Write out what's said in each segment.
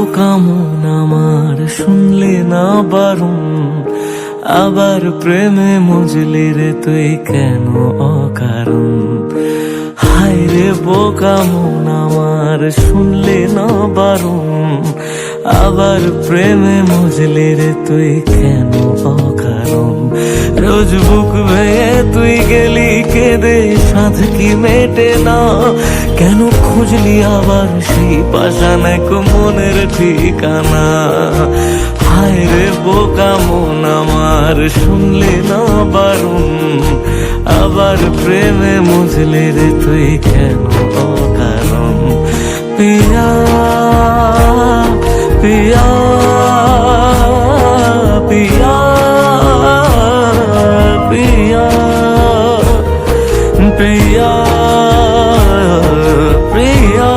বোকা মন আমার শুনলে না বারণ, আবার প্রেমে মজলি রে তুই কেন অকারণ। হায় রে বোকা মন আমার শুনলে না বারণ, আবার প্রেমে মজলি রে তুই কেন অকারণ। রোজ বুক ভেঙে তুই গেলি কেঁদে সাধ কি মেটে না, কেন খুঁজলি আবার সেই পাষাণ এক মনের ঠিকানা। হায় রে বোকা মন আমার শুনলে না বারণ, আবার প্রেমে মজলে রে তুই কেন অকারণ। পিয়া পিয়া পিয়া পিয়া পিয়া প্রিয়া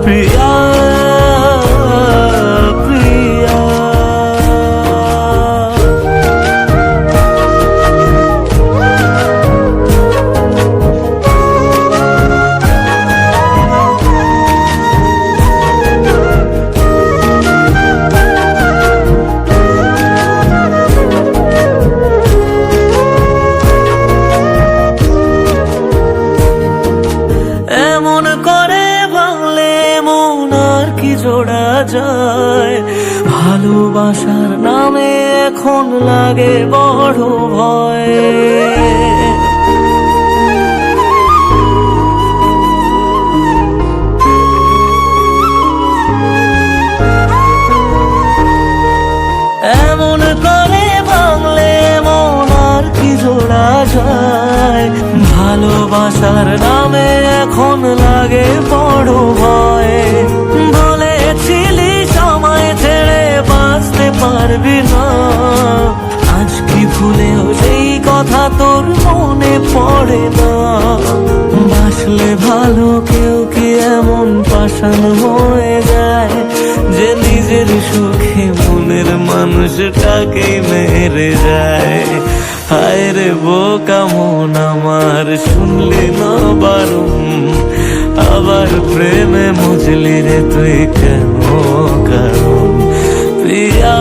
প্রিয়া প্রিয়া। এমন করে ভাঙলে মন আর কি জোড়া যায়, ভালোবাসার নামে এখন লাগে বড় ভয়। এমন করে ভাঙলে মন আর কি জোড়া যায়, ভালোবাসার নামে এখন লাগে বড় ভয়। বলেছিলি সময় ছেড়ে বাঁচতে পারবি না, আজ কি ভুলেও সেই কথা তোর মনে পড়ে না। বাসলে ভালো কেউ কি এমন পাষাণ হয়ে যায়, যে নিজের সুখে মনের মানুষটাকেই মেরে যায়। হায় রে বোকা মন আমার শুনলি না বারণ, আবার প্রেমে মজলি রে তুই কেন কারণ। প্রিয়া